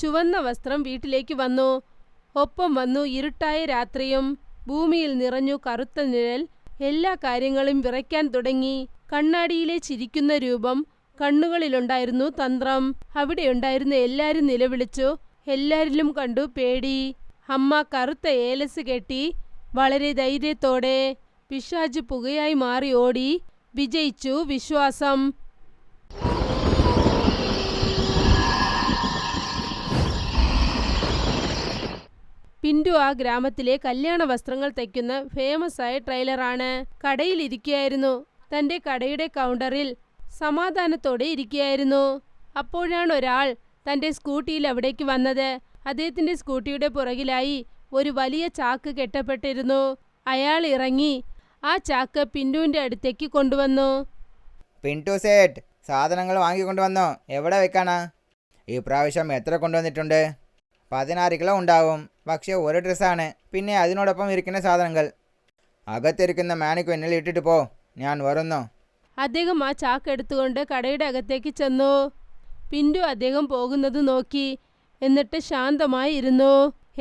ചുവന്ന വസ്ത്രം വീട്ടിലേക്ക് വന്നു. ഒപ്പം വന്നു ഇരുട്ടായ രാത്രിയും. ഭൂമിയിൽ നിറഞ്ഞു കറുത്ത നിഴൽ. എല്ലാ കാര്യങ്ങളും വിറയ്ക്കാൻ തുടങ്ങി. കണ്ണാടിയിലെ ചിരിക്കുന്ന രൂപം, കണ്ണുകളിലുണ്ടായിരുന്നു തന്ത്രം. അവിടെയുണ്ടായിരുന്ന എല്ലാരും നിലവിളിച്ചു. എല്ലാരിലും കണ്ടു പേടി. അമ്മ കറുത്ത ഏലസ് കെട്ടി വളരെ ധൈര്യത്തോടെ. പിശാച് പുകയായി മാറി ഓടി. വിജയിച്ചു വിശ്വാസം. പിന്റു ആ ഗ്രാമത്തിലെ കല്യാണ വസ്ത്രങ്ങൾ തയ്ക്കുന്ന ഫേമസ് ആയ ട്രെയിലറാണ്. കടയിൽ ഇരിക്കുകയായിരുന്നു. തന്റെ കടയുടെ കൗണ്ടറിൽ സമാധാനത്തോടെ ഇരിക്കുകയായിരുന്നു. അപ്പോഴാണ് ഒരാൾ തന്റെ സ്കൂട്ടിയിൽ അവിടേക്ക് വന്നത്. അദ്ദേഹത്തിന്റെ സ്കൂട്ടിയുടെ പുറകിലായി ഒരു വലിയ ചാക്ക് കെട്ടപ്പെട്ടിരുന്നു. അയാൾ ഇറങ്ങി ആ ചാക്ക് പിന്റുവിന്റെ അടുത്തേക്ക് കൊണ്ടുവന്നു. പിന്റു സേട്ട്, സാധനങ്ങൾ വാങ്ങിക്കൊണ്ടുവന്നോ? എവിടെ വെക്കാനാ? ഈ പ്രാവശ്യം എത്ര കൊണ്ടുവന്നിട്ടുണ്ട്? 16 കിലോ ഉണ്ടാവും. പക്ഷേ ഒരു ഡ്രസ്സാണ്, പിന്നെ അതിനോടൊപ്പം ഇരിക്കുന്ന സാധനങ്ങൾ. അകത്തിരിക്കുന്ന മാനിക്വിനിൽ ഇട്ടിട്ട് പോ, ഞാൻ വരുന്നു. അദ്ദേഹം ആ ചാക്ക് എടുത്തുകൊണ്ട് കടയുടെ അകത്തേക്ക് ചെന്നു. പിന്റു അദ്ദേഹം പോകുന്നത് നോക്കി. എന്നിട്ട് ശാന്തമായി ഇരുന്നു.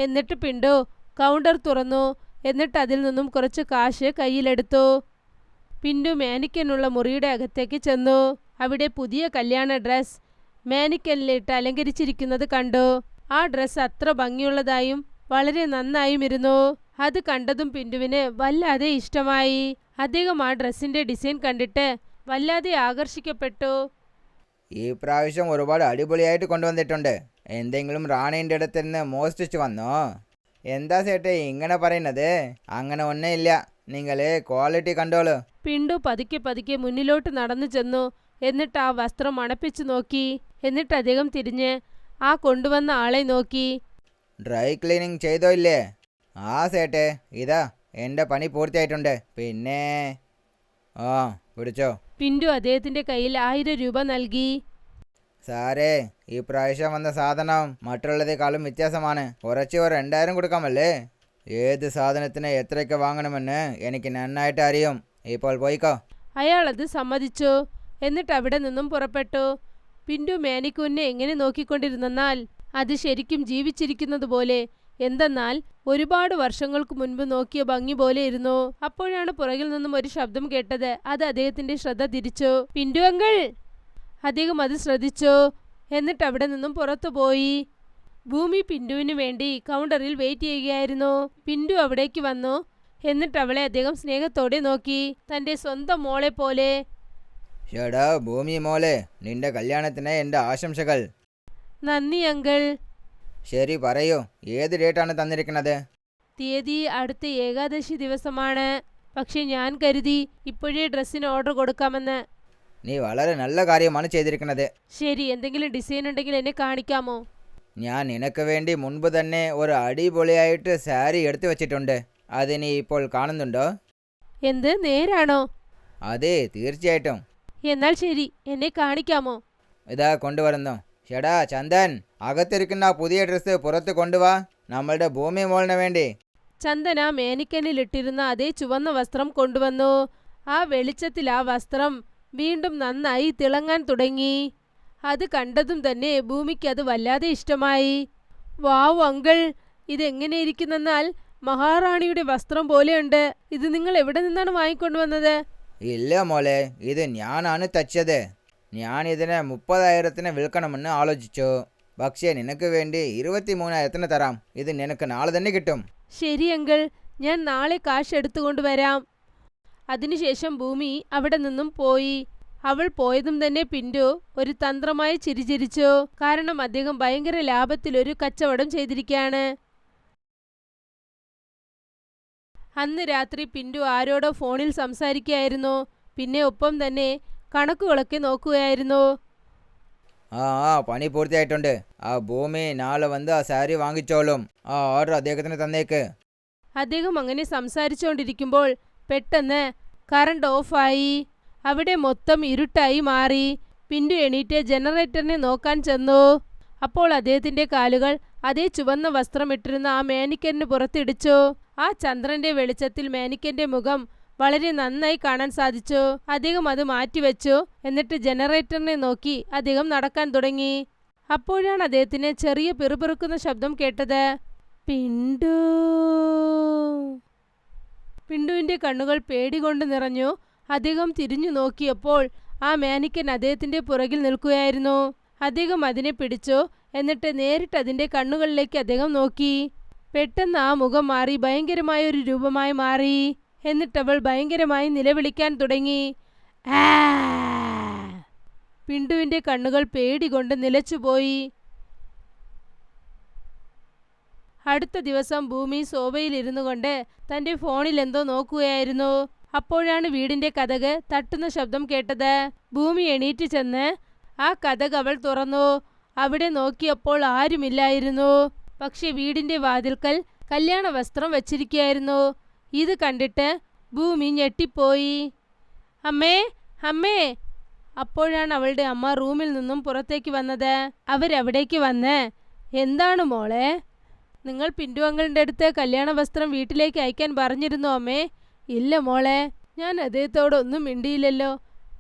എന്നിട്ട് പിന്റു കൗണ്ടർ തുറന്നു. എന്നിട്ട് അതിൽ നിന്നും കുറച്ച് കാശ് കയ്യിലെടുത്തു. പിന്റു മാനിക്കനുള്ള മുറിയുടെ അകത്തേക്ക് ചെന്നു. അവിടെ പുതിയ കല്യാണ ഡ്രസ് മാനിക്കനിലിട്ട് അലങ്കരിച്ചിരിക്കുന്നത് കണ്ടു. ആ ഡ്രസ്സ് അത്ര ഭംഗിയുള്ളതായും വളരെ നന്നായും ഇരുന്നു. അത് കണ്ടതും പിന്റുവിന് വല്ലാതെ ഇഷ്ടമായി. അദ്ദേഹം ആ ഡ്രസ്സിന്റെ ഡിസൈൻ കണ്ടിട്ട് വല്ലാതെ ആകർഷിക്കപ്പെട്ടു. ഈ പ്രാവശ്യം ഒരുപാട് അടിപൊളിയായിട്ട് കൊണ്ടുവന്നിട്ടുണ്ട്. എന്തെങ്കിലും റാണീൻ്റെ അടുത്ത് നിന്ന് മോഷ്ടിച്ചു വന്നോ? എന്താ സേട്ടെ ഇങ്ങനെ പറയുന്നത്? അങ്ങനെ ഒന്നേ ഇല്ല, നിങ്ങൾ ക്വാളിറ്റി കണ്ടോളൂ. പിന്റു പതുക്കെ പതുക്കെ മുന്നിലോട്ട് നടന്നു ചെന്നു. എന്നിട്ട് ആ വസ്ത്രം മണപ്പിച്ചു നോക്കി. എന്നിട്ട് അദ്ദേഹം തിരിഞ്ഞ് ആ കൊണ്ടുവന്ന ആളെ നോക്കി. ഡ്രൈ ക്ലീനിങ് ചെയ്തോ ഇല്ലേ? ആ സേട്ടെ, ഇതാ എൻ്റെ പണി പൂർത്തിയായിട്ടുണ്ട്. പിന്നെ പിടിച്ചോ. പിന്റു അദ്ദേഹത്തിന്റെ കയ്യിൽ 1000 രൂപ നൽകി. സാറേ, ഈ പ്രാവശ്യം വന്ന സാധനം മറ്റുള്ളതേക്കാളും വ്യത്യാസമാണ്. കുറച്ച് 2000 കൊടുക്കാമല്ലേ? ഏത് സാധനത്തിന് എത്രയ്ക്ക് വാങ്ങണമെന്ന് എനിക്ക് നന്നായിട്ട് അറിയും. ഇപ്പോൾ പോയിക്കോ. അയാൾ അത് സമ്മതിച്ചു. എന്നിട്ട് അവിടെ നിന്നും പുറപ്പെട്ടു. പിന്റു മാനിക്വിനെ എങ്ങനെ നോക്കിക്കൊണ്ടിരുന്നാൽ അത് ശരിക്കും ജീവിച്ചിരിക്കുന്നത് പോലെ. എന്തെന്നാൽ ഒരുപാട് വർഷങ്ങൾക്ക് മുൻപ് നോക്കിയ ഭംഗി പോലെ ഇരുന്നു. അപ്പോഴാണ് പുറകിൽ നിന്നും ഒരു ശബ്ദം കേട്ടത്. അത് അദ്ദേഹത്തിന്റെ ശ്രദ്ധ തിരിച്ചു. പിന്റു അങ്കിൾ! അദ്ദേഹം അത് ശ്രദ്ധിച്ചു. എന്നിട്ട് അവിടെ നിന്നും പുറത്തുപോയി. ഭൂമി പിന്റുവിന് വേണ്ടി കൗണ്ടറിൽ വെയിറ്റ് ചെയ്യുകയായിരുന്നു. പിന്റു അവിടേക്ക് വന്നു. എന്നിട്ട് അവളെ അദ്ദേഹം സ്നേഹത്തോടെ നോക്കി, തന്റെ സ്വന്തം മോളെ പോലെ. ഷടാ ഭൂമി മോളെ, നിന്റെ കല്യാണത്തിന് എൻ്റെ ആശംസകൾ. നന്ദി അങ്കിൾ. ശരി പറയൂ, ഏത് ഡേറ്റാണ് തന്നിരിക്കുന്നത്? തീയതി അടുത്ത ഏകാദശി ദിവസമാണ്. പക്ഷെ ഞാൻ കരുതി ഇപ്പോഴേ ഡ്രസ്സിന് ഓർഡർ കൊടുക്കാമെന്ന്. നീ വളരെ നല്ല കാര്യമാണ് ചെയ്തിരിക്കുന്നത്. ശരി, എന്തെങ്കിലും ഡിസൈൻ ഉണ്ടെങ്കിൽ എന്നെ കാണിക്കാമോ? ഞാൻ നിനക്ക് വേണ്ടി മുൻപ് തന്നെ ഒരു അടിപൊളിയായിട്ട് സാരി എടുത്തു വച്ചിട്ടുണ്ട്. അത് നീ ഇപ്പോൾ കാണുന്നുണ്ടോ? എന്ത്, നേരാണോ? അതെ, തീർച്ചയായിട്ടും. എന്നാൽ ശരി, എന്നെ കാണിക്കാമോ? ഇതാ കൊണ്ടുവരുന്നു. ഷടാ ചന്ദൻ, അകത്തിരിക്കുന്ന പുതിയ ഡ്രസ്സ് പുറത്ത് കൊണ്ടുവാ, നമ്മളുടെ ഭൂമി മോളിന് വേണ്ടി. ചന്ദന മേനിക്കനിലിട്ടിരുന്ന അതേ ചുവന്ന വസ്ത്രം കൊണ്ടുവന്നു. ആ വെളിച്ചത്തിൽ ആ വസ്ത്രം വീണ്ടും നന്നായി തിളങ്ങാൻ തുടങ്ങി. അത് കണ്ടതും തന്നെ ഭൂമിക്ക് അത് വല്ലാതെ ഇഷ്ടമായി. വാവ് അങ്കിൾ, ഇതെങ്ങനെയിരിക്കുന്നെന്നാൽ മഹാറാണിയുടെ വസ്ത്രം പോലെയുണ്ട്. ഇത് നിങ്ങൾ എവിടെ നിന്നാണ് വാങ്ങിക്കൊണ്ടുവന്നത്? ഇല്ല മോളെ, ഇത് ഞാനാണ് തച്ചത്. ഞാൻ ഇതിനെ 30,000-ന് വിൽക്കണമെന്ന് ആലോചിച്ചു. പക്ഷേ നിനക്ക് വേണ്ടി 23,000-ന് തരാം. ഇത് നിനക്ക് നാളെ തന്നെ കിട്ടും. ശരി അങ്കിൾ, ഞാൻ നാളെ കാശ് എടുത്തുകൊണ്ട് വരാം. അതിനുശേഷം ഭൂമി അവിടെ നിന്നും പോയി. അവൾ പോയതും തന്നെ പിന്റു ഒരു തന്ത്രമായി ചിരിച്ചിരിച്ചു. കാരണം അദ്ദേഹം ഭയങ്കര ലാഭത്തിലൊരു കച്ചവടം ചെയ്തിരിക്കുകയാണ്. അന്ന് രാത്രി പിന്റു ആരോടോ ഫോണിൽ സംസാരിക്കുകയായിരുന്നു. പിന്നെ ഒപ്പം തന്നെ കണക്കുകളൊക്കെ നോക്കുകയായിരുന്നു. പണി പൂർത്തിയായിട്ടുണ്ട്. ആ ഭൂമി നാളെ വന്ന് ആ സാരി വാങ്ങിച്ചോളും. ആ ഓർഡർ അദ്ദേഹത്തിന് തന്നേക്ക്. അദ്ദേഹം അങ്ങനെ സംസാരിച്ചുകൊണ്ടിരിക്കുമ്പോൾ പെട്ടെന്ന് കറണ്ട് ഓഫായി. അവിടെ മൊത്തം ഇരുട്ടായി മാറി. പിന്റു എണീറ്റ് ജനറേറ്ററിനെ നോക്കാൻ ചെന്നു. അപ്പോൾ അദ്ദേഹത്തിന്റെ കാലുകൾ അതേ ചുവന്ന വസ്ത്രമിട്ടിരുന്ന ആ മാനിക്കന് പുറത്തിടിച്ചു. ആ ചന്ദ്രന്റെ വെളിച്ചത്തിൽ മാനിക്കന്റെ മുഖം വളരെ നന്നായി കാണാൻ സാധിച്ചു. അദ്ദേഹം അത് മാറ്റിവെച്ചു. എന്നിട്ട് ജനറേറ്ററിനെ നോക്കി അദ്ദേഹം നടക്കാൻ തുടങ്ങി. അപ്പോഴാണ് അദ്ദേഹത്തിന് ചെറിയ പിറുപിറുക്കുന്ന ശബ്ദം കേട്ടത്. പിണ്ടു. പിണ്ടുവിന്റെ കണ്ണുകൾ പേടികൊണ്ട് നിറഞ്ഞു. അദ്ദേഹം തിരിഞ്ഞു നോക്കിയപ്പോൾ ആ മാനിക്കൻ അദ്ദേഹത്തിന്റെ പുറകിൽ നിൽക്കുകയായിരുന്നു. അദ്ദേഹം അതിനെ പിടിച്ചു. എന്നിട്ട് നേരിട്ട് അതിന്റെ കണ്ണുകളിലേക്ക് അദ്ദേഹം നോക്കി. പെട്ടെന്ന് ആ മുഖം മാറി ഭയങ്കരമായ ഒരു രൂപമായി മാറി. എന്നിട്ടവൾ ഭയങ്കരമായി നിലവിളിക്കാൻ തുടങ്ങി. ആ! പിണ്ടുവിന്റെ കണ്ണുകൾ പേടികൊണ്ട് നിലച്ചുപോയി. അടുത്ത ദിവസം ഭൂമി സോഫയിൽ കൊണ്ട് തന്റെ ഫോണിൽ എന്തോ നോക്കുകയായിരുന്നു. അപ്പോഴാണ് വീടിന്റെ കതക് തട്ടുന്ന ശബ്ദം കേട്ടത്. ഭൂമി എണീറ്റ് ചെന്ന് ആ കതക് അവൾ തുറന്നു. അവിടെ നോക്കിയപ്പോൾ ആരുമില്ലായിരുന്നു. പക്ഷെ വീടിന്റെ വാതിൽക്കൽ കല്യാണ വസ്ത്രം വച്ചിരിക്കുകയായിരുന്നു. ഇത് കണ്ടിട്ട് ഭൂമി ഞെട്ടിപ്പോയി. അമ്മേ, അമ്മേ! അപ്പോഴാണ് അവളുടെ അമ്മ റൂമിൽ നിന്നും പുറത്തേക്ക് വന്നത്. അവരവിടേക്ക് വന്ന്, എന്താണ് മോളെ? നിങ്ങൾ പിന്റു അങ്കിളിൻ്റെ അടുത്ത് കല്യാണ വസ്ത്രം വീട്ടിലേക്ക് അയക്കാൻ പറഞ്ഞിരുന്നോ അമ്മേ? ഇല്ല മോളെ, ഞാൻ അദ്ദേഹത്തോടൊന്നും മിണ്ടിയില്ലല്ലോ.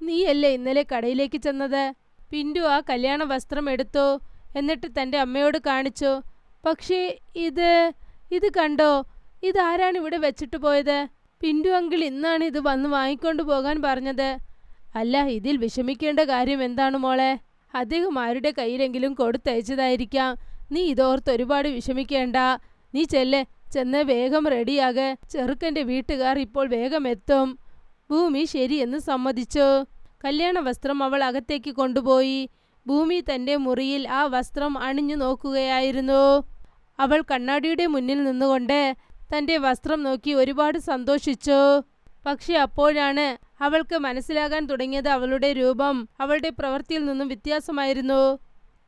നീയല്ലേ ഇന്നലെ കടയിലേക്ക് ചെന്നത്? പിന്റു ആ കല്യാണ വസ്ത്രം എടുത്തു. എന്നിട്ട് തൻ്റെ അമ്മയോട് കാണിച്ചു. പക്ഷേ ഇത് കണ്ടോ? ഇതാരാണ് ഇവിടെ വെച്ചിട്ട് പോയത്? പിന്റു അങ്കിൾ ഇന്നാണ് ഇത് വന്ന് വാങ്ങിക്കൊണ്ട് പോകാൻ പറഞ്ഞത്. അല്ല, ഇതിൽ വിഷമിക്കേണ്ട കാര്യം എന്താണ് മോളെ? അദ്ദേഹം ആരുടെ കയ്യിലെങ്കിലും കൊടുത്തയച്ചതായിരിക്കാം. നീ ഇതോർത്ത് ഒരുപാട് വിഷമിക്കേണ്ട. നീ ചെന്ന് വേഗം റെഡിയാകെ. ചെറുക്കൻ്റെ വീട്ടുകാർ ഇപ്പോൾ വേഗം എത്തും. ഭൂമി ശരിയെന്ന് സമ്മതിച്ചു. കല്യാണ വസ്ത്രം അവൾ അകത്തേക്ക് കൊണ്ടുപോയി. ഭൂമി തൻ്റെ മുറിയിൽ ആ വസ്ത്രം അണിഞ്ഞു നോക്കുകയായിരുന്നു. അവൾ കണ്ണാടിയുടെ മുന്നിൽ നിന്നുകൊണ്ട് തൻ്റെ വസ്ത്രം നോക്കി ഒരുപാട് സന്തോഷിച്ചു. പക്ഷെ അപ്പോഴാണ് അവൾക്ക് മനസ്സിലാകാൻ തുടങ്ങിയത് അവളുടെ രൂപം അവളുടെ പ്രവൃത്തിയിൽ നിന്നും വ്യത്യാസമായിരുന്നു.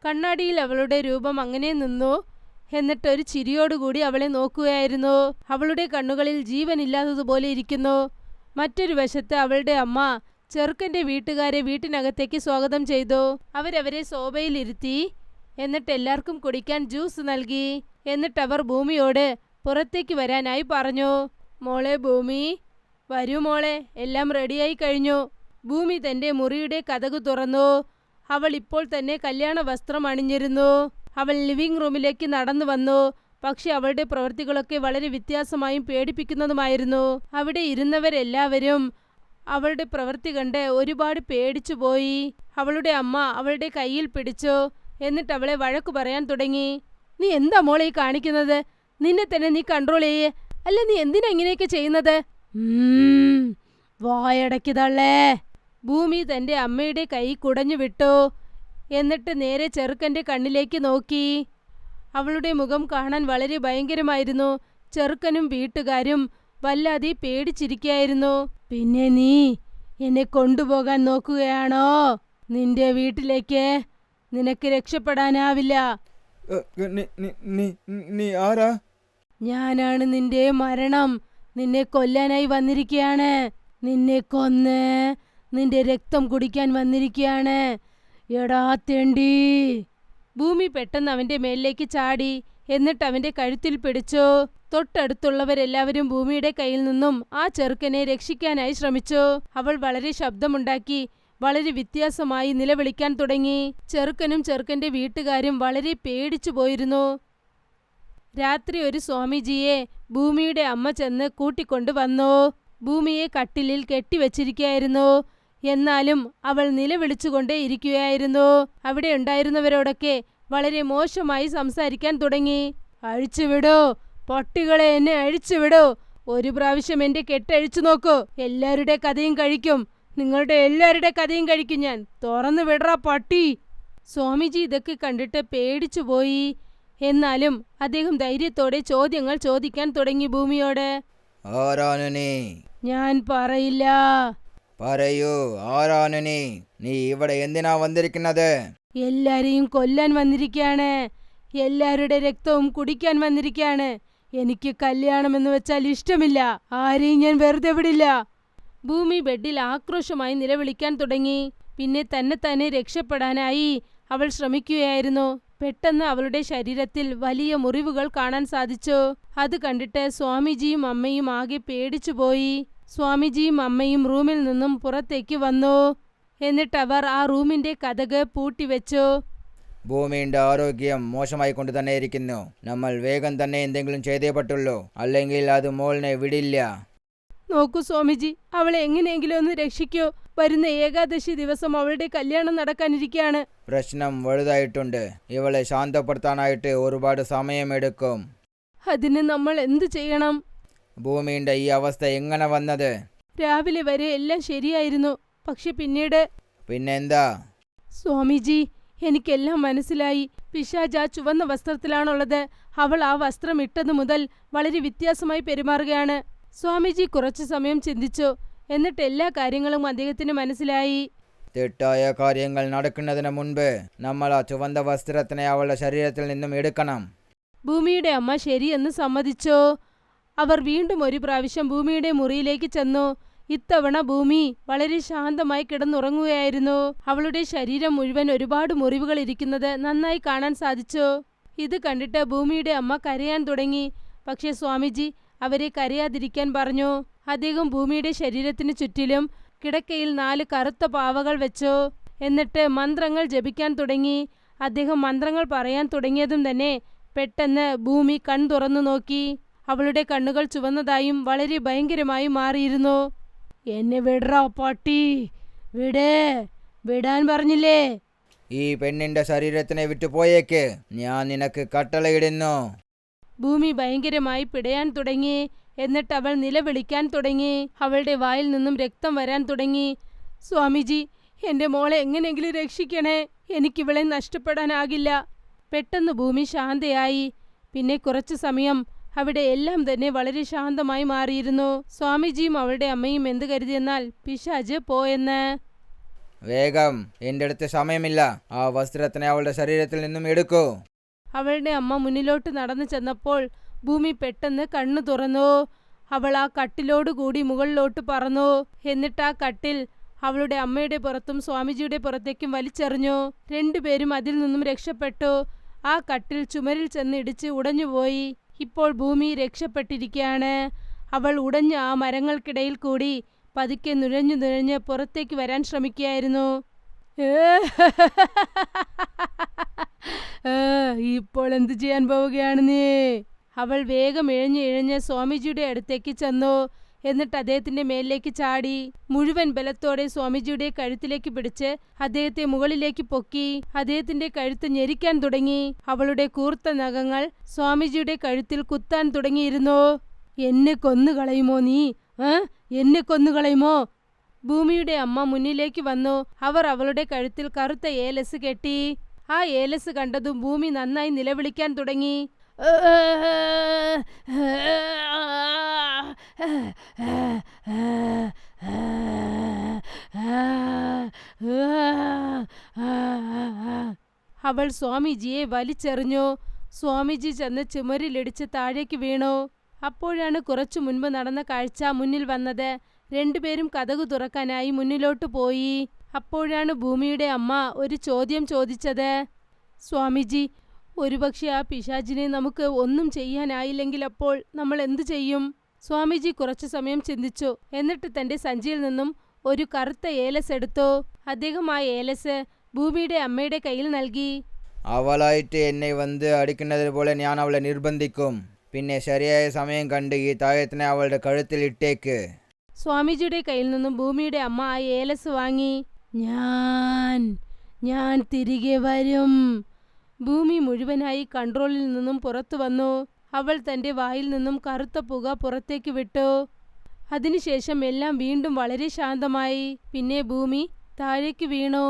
കണ്ണാടിയിൽ അവളുടെ രൂപം അങ്ങനെ നിന്നു. എന്നിട്ടൊരു ചിരിയോടുകൂടി അവളെ നോക്കുകയായിരുന്നു. അവളുടെ കണ്ണുകളിൽ ജീവനില്ലാത്തതുപോലെ ഇരിക്കുന്നു. മറ്റൊരു വശത്ത് അവളുടെ അമ്മ ചെറുക്കൻ്റെ വീട്ടുകാരെ വീട്ടിനകത്തേക്ക് സ്വാഗതം ചെയ്തു. അവരവരെ സോഫയിലിരുത്തി. എന്നിട്ട് എല്ലാവർക്കും കുടിക്കാൻ ജ്യൂസ് നൽകി. എന്നിട്ടവർ ഭൂമിയോട് പുറത്തേക്ക് വരാനായി പറഞ്ഞു. മോളെ ഭൂമി, വരൂ മോളെ, എല്ലാം റെഡിയായി കഴിഞ്ഞു. ഭൂമി തൻ്റെ മുറിയുടെ കതക് തുറന്നു. അവൾ ഇപ്പോൾ തന്നെ കല്യാണ വസ്ത്രം അണിഞ്ഞിരുന്നു. അവൾ ലിവിംഗ് റൂമിലേക്ക് നടന്നു വന്നു. പക്ഷെ അവളുടെ പ്രവൃത്തികളൊക്കെ വളരെ വ്യത്യാസമായും പേടിപ്പിക്കുന്നതുമായിരുന്നു. അവിടെ ഇരുന്നവരെല്ലാവരും അവളുടെ പ്രവൃത്തി കണ്ട് ഒരുപാട് പേടിച്ചുപോയി. അവളുടെ അമ്മ അവളുടെ കയ്യിൽ പിടിച്ചു. എന്നിട്ട് അവളെ വഴക്കു പറയാൻ തുടങ്ങി. നീ എന്താ മോളെ ഈ കാണിക്കുന്നത്? നിന്നെ തന്നെ നീ കൺട്രോൾ ചെയ്യേ. അല്ല, നീ എന്തിനാ ഇങ്ങനെയൊക്കെ ചെയ്യുന്നത്? വായടക്കിതള്ളേ. ഭൂമി തൻ്റെ അമ്മയുടെ കൈ കുടഞ്ഞു വിട്ടു. എന്നിട്ട് നേരെ ചെറുക്കൻ്റെ കണ്ണിലേക്ക് നോക്കി. അവളുടെ മുഖം കാണാൻ വളരെ ഭയങ്കരമായിരുന്നു. ചെറുക്കനും വീട്ടുകാരും വല്ലാതെ പേടിച്ചിരിക്കുകയായിരുന്നു. പിന്നെ നീ എന്നെ കൊണ്ടുപോകാൻ നോക്കുകയാണോ? നിന്റെ വീട്ടിലേക്ക് നിനക്ക് രക്ഷപ്പെടാനാവില്ല. നീ ആരാ? ഞാനാണ് നിന്റെ മരണം. നിന്നെ കൊല്ലാനായി വന്നിരിക്കുകയാണ്. നിന്നെ കൊന്ന് നിന്റെ രക്തം കുടിക്കാൻ വന്നിരിക്കുകയാണ്. എടാ തെണ്ടി. ഭൂമി പെട്ടെന്ന് അവന്റെ മേലിലേക്ക് ചാടി. എന്നിട്ട് അവന്റെ കഴുത്തിൽ പിടിച്ചു. തൊട്ടടുത്തുള്ളവരെല്ലാവരും ഭൂമിയുടെ കയ്യിൽ നിന്നും ആ ചെറുക്കനെ രക്ഷിക്കാനായി ശ്രമിച്ചു. അവൾ വളരെ ശബ്ദമുണ്ടാക്കി വളരെ വ്യത്യാസമായി നിലവിളിക്കാൻ തുടങ്ങി. ചെറുക്കനും ചെറുക്കന്റെ വീട്ടുകാരും വളരെ പേടിച്ചു പോയിരുന്നു. രാത്രി ഒരു സ്വാമിജിയെ ഭൂമിയുടെ അമ്മ ചെന്ന് കൂട്ടിക്കൊണ്ടു വന്നു. ഭൂമിയെ കട്ടിലിൽ കെട്ടിവെച്ചിരിക്കുകയായിരുന്നു. എന്നാലും അവൾ നിലവിളിച്ചുകൊണ്ടേ ഇരിക്കുകയായിരുന്നു. അവിടെ ഉണ്ടായിരുന്നവരോടൊക്കെ വളരെ മോശമായി സംസാരിക്കാൻ തുടങ്ങി. അഴിച്ചുവിടോ പൊട്ടികളെ, എന്നെ അഴിച്ചുവിടോ. ഒരു പ്രാവശ്യം എന്റെ കെട്ടഴിച്ചു നോക്കൂ. എല്ലാവരുടെ കഥയും കഴിക്കും. നിങ്ങളുടെ എല്ലാവരുടെ കഥയും കഴിക്കും ഞാൻ. തുറന്നു വിടറാ പട്ടി. സ്വാമിജി ഇതൊക്കെ കണ്ടിട്ട് പേടിച്ചുപോയി. എന്നാലും അദ്ദേഹം ധൈര്യത്തോടെ ചോദ്യങ്ങൾ ചോദിക്കാൻ തുടങ്ങി ഭൂമിയോട്. ആരാണ് നീ? ഞാൻ പറയില്ല. പറയൂ, ആരാണ് നീ? നീ ഇവിടെ എന്തിനാ വന്നിരിക്കുന്നത്? എല്ലാരെയും കൊല്ലാൻ വന്നിരിക്കുകയാണ്. എല്ലാവരുടെ രക്തവും കുടിക്കാൻ വന്നിരിക്കുകയാണ്. എനിക്ക് കല്യാണമെന്ന് വെച്ചാൽ ഇഷ്ടമില്ല. ആരെയും ഞാൻ വെറുതെ വിടില്ല. ഭൂമി ബെഡിൽ ആക്രോശമായി നിലവിളിക്കാൻ തുടങ്ങി. പിന്നെ തന്നെ രക്ഷപ്പെടാനായി അവൾ ശ്രമിക്കുകയായിരുന്നു. പെട്ടെന്ന് അവളുടെ ശരീരത്തിൽ വലിയ മുറിവുകൾ കാണാൻ സാധിച്ചു. അത് കണ്ടിട്ട് സ്വാമിജിയും അമ്മയും ആകെ പേടിച്ചുപോയി. സ്വാമിജിയും അമ്മയും റൂമിൽ നിന്നും പുറത്തേക്ക് വന്നു. എന്നിട്ടവർ ആ റൂമിന്റെ കതക് പൂട്ടിവെച്ചു. ഭൂമിയുടെ ആരോഗ്യം മോശമായി കൊണ്ട് തന്നെ ഇരിക്കുന്നു. നമ്മൾ വേഗം തന്നെ എന്തെങ്കിലും ചെയ്തേ പറ്റുള്ളൂ, അല്ലെങ്കിൽ അത് മോളിനെ വിടില്ല. നോക്കൂ സ്വാമിജി, അവളെ എങ്ങനെയെങ്കിലും ഒന്ന് രക്ഷിക്കൂ. വരുന്ന ഏകാദശി ദിവസം അവളുടെ കല്യാണം നടക്കാനിരിക്കുകയാണ്. പ്രശ്നം വലുതായിട്ടുണ്ട്. ഇവളെ ശാന്തപ്പെടുത്താനായിട്ട് ഒരുപാട് സമയമെടുക്കും. അതിന് നമ്മൾ എന്തു ചെയ്യണം? ഭൂമിയുടെ ഈ അവസ്ഥ എങ്ങനെ വന്നത്? രാവിലെ വരെ എല്ലാം ശരിയായിരുന്നു, പക്ഷെ പിന്നെന്താ? സ്വാമിജി, എനിക്കെല്ലാം മനസ്സിലായി. പിശാച് ആ ചുവന്ന വസ്ത്രത്തിലാണുള്ളത്. അവൾ ആ വസ്ത്രം ഇട്ടതു മുതൽ വളരെ വ്യത്യാസമായി പെരുമാറുകയാണ്. സ്വാമിജി കുറച്ചു സമയം ചിന്തിച്ചു. എന്നിട്ട് എല്ലാ കാര്യങ്ങളും അദ്ദേഹത്തിന് മനസ്സിലായി. തെറ്റായ കാര്യങ്ങൾ നടക്കുന്നതിന് മുൻപ് നമ്മൾ ആ ചുവന്ന വസ്ത്രത്തിനെ അവളുടെ ശരീരത്തിൽ നിന്നും എടുക്കണം. ഭൂമിയുടെ അമ്മ ശരിയെന്ന് സമ്മതിച്ചു. അവർ വീണ്ടും ഒരു പ്രാവശ്യം ഭൂമിയുടെ മുറിയിലേക്ക് ചെന്നു. ഇത്തവണ ഭൂമി വളരെ ശാന്തമായി കിടന്നുറങ്ങുകയായിരുന്നു. അവളുടെ ശരീരം മുഴുവൻ ഒരുപാട് മുറിവുകൾ ഇരിക്കുന്നത് നന്നായി കാണാൻ സാധിച്ചു. ഇത് കണ്ടിട്ട് ഭൂമിയുടെ അമ്മ കരയാൻ തുടങ്ങി. പക്ഷേ സ്വാമിജി അവരെ കരയാതിരിക്കാൻ പറഞ്ഞു. അദ്ദേഹം ഭൂമിയുടെ ശരീരത്തിന് ചുറ്റിലും കിടക്കയിൽ 4 കറുത്ത പാവകൾ വെച്ചു. എന്നിട്ട് മന്ത്രങ്ങൾ ജപിക്കാൻ തുടങ്ങി. അദ്ദേഹം മന്ത്രങ്ങൾ പറയാൻ തുടങ്ങിയതും തന്നെ പെട്ടെന്ന് ഭൂമി കൺ തുറന്നു നോക്കി. അവളുടെ കണ്ണുകൾ ചുവന്നതായും വളരെ ഭയങ്കരമായും മാറിയിരുന്നു. എന്നെ വിടറാ പട്ടി, വിടാൻ പറഞ്ഞില്ലേ? ഈ പെണ്ണിന്റെ ശരീരത്തിനെ വിട്ടുപോയേക്ക്, ഞാൻ നിനക്ക് കട്ടളയിടുന്നു. ഭൂമി ഭയങ്കരമായി പിടയാൻ തുടങ്ങി. എന്നിട്ട് അവൾ നിലവിളിക്കാൻ തുടങ്ങി. അവളുടെ വായിൽ നിന്നും രക്തം വരാൻ തുടങ്ങി. സ്വാമിജി, എന്റെ മോളെ എങ്ങനെയെങ്കിലും രക്ഷിക്കണേ, എനിക്കിവളെ നഷ്ടപ്പെടാനാകില്ല. പെട്ടെന്ന് ഭൂമി ശാന്തയായി. പിന്നെ കുറച്ചു സമയം അവിടെ എല്ലാം തന്നെ വളരെ ശാന്തമായി മാറിയിരുന്നു. സ്വാമിജിയും അവളുടെ അമ്മയും എന്ത് കരുതിയെന്നാൽ പിശാച് പോയെന്ന്. വേഗം, എന്റെ അടുത്ത് സമയമില്ല. ആ വസ്ത്രത്തിനെ അവളുടെ ശരീരത്തിൽ നിന്നും എടുക്കൂ. അവളുടെ അമ്മ മുന്നിലോട്ട് നടന്നു ചെന്നപ്പോൾ ഭൂമി പെട്ടെന്ന് കണ്ണു തുറന്നു. അവൾ ആ കട്ടിലോടുകൂടി മുകളിലോട്ട് പറന്നു. എന്നിട്ട് ആ കട്ടിൽ അവളുടെ അമ്മയുടെ പുറത്തും സ്വാമിജിയുടെ പുറത്തേക്കും വലിച്ചെറിഞ്ഞു. രണ്ടുപേരും അതിൽ നിന്നും രക്ഷപ്പെട്ടു. ആ കട്ടിൽ ചുമരിൽ ചെന്ന് ഇടിച്ച് ഉടഞ്ഞുപോയി. ഇപ്പോൾ ഭൂമി രക്ഷപ്പെട്ടിരിക്കുകയാണ്. അവൾ ഉടഞ്ഞ ആ മരങ്ങൾക്കിടയിൽ കൂടി പതുക്കെ നുഴഞ്ഞു പുറത്തേക്ക് വരാൻ ശ്രമിക്കുകയായിരുന്നു. ഇപ്പോൾ എന്തു ചെയ്യാൻ പോവുകയാണ് നീ? അവൾ വേഗം ഇഴഞ്ഞ് സ്വാമിജിയുടെ അടുത്തേക്ക് ചെന്നു. എന്നിട്ട് അദ്ദേഹത്തിന്റെ മേലിലേക്ക് ചാടി. മുഴുവൻ ബലത്തോടെ സ്വാമിജിയുടെ കഴുത്തിലേക്ക് പിടിച്ച് അദ്ദേഹത്തെ മുകളിലേക്ക് പൊക്കി. അദ്ദേഹത്തിന്റെ കഴുത്ത് ഞെരിക്കാൻ തുടങ്ങി. അവളുടെ കൂർത്ത നഖങ്ങൾ സ്വാമിജിയുടെ കഴുത്തിൽ കുത്താൻ തുടങ്ങിയിരുന്നു. എന്നെ കൊന്നുകളയുമോ നീ? എന്നെ കൊന്നുകളയുമോ? ഭൂമിയുടെ അമ്മ മുന്നിലേക്ക് വന്നു. അവർ അവളുടെ കഴുത്തിൽ കറുത്ത ഏലസ് കെട്ടി. ആ ഏലസ് കണ്ടതും ഭൂമി നന്നായി നിലവിളിക്കാൻ തുടങ്ങി. അവൾ സ്വാമിജിയെ വലിച്ചെറിഞ്ഞു. സ്വാമിജി ചെന്ന് ചുമരിലിടിച്ച് താഴേക്ക് വീണു. അപ്പോഴാണ് കുറച്ചു മുൻപ് നടന്ന കാഴ്ച മുന്നിൽ വന്നത്. രണ്ടുപേരും കതകു തുറക്കാനായി മുന്നിലോട്ട് പോയി. അപ്പോഴാണ് ഭൂമിയുടെ അമ്മ ഒരു ചോദ്യം ചോദിച്ചത്. സ്വാമിജി, ഒരുപക്ഷെ ആ പിശാചിനെ നമുക്ക് ഒന്നും ചെയ്യാനായില്ലെങ്കിൽ അപ്പോൾ നമ്മൾ എന്തു ചെയ്യും? സ്വാമിജി കുറച്ചു സമയം ചിന്തിച്ചു. എന്നിട്ട് തന്റെ സഞ്ചിയിൽ നിന്നും ഒരു കറുത്ത ഏലസ് എടുത്തു. അദ്ദേഹം ആ ഏലസ് ഭൂമിയുടെ അമ്മയുടെ കയ്യിൽ നൽകി. അവളായിട്ട് എന്നെ വന്ന് അടിക്കുന്നതിന് പോലെ ഞാൻ അവളെ നിർബന്ധിക്കും. പിന്നെ ശരിയായ സമയം കണ്ട് ഈ തായത്തിനെ അവളുടെ കഴുത്തിൽ ഇട്ടേക്ക്. സ്വാമിജിയുടെ കയ്യിൽ നിന്നും ഭൂമിയുടെ അമ്മ ആ ഏലസ് വാങ്ങി. ഞാൻ തിരികെ വരും. ഭൂമി മുഴുവനായി കൺട്രോളിൽ നിന്നും പുറത്തു വന്നു. അവൾ തന്റെ വായിൽ നിന്നും കറുത്ത പുക പുറത്തേക്ക് വിട്ടു. അതിനുശേഷം എല്ലാം വീണ്ടും വളരെ ശാന്തമായി. പിന്നെ ഭൂമി താഴേക്ക് വീണു.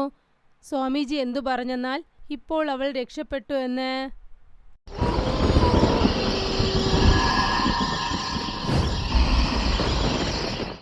സ്വാമിജി എന്തു പറഞ്ഞെന്നാൽ ഇപ്പോൾ അവൾ രക്ഷപ്പെട്ടു എന്ന്.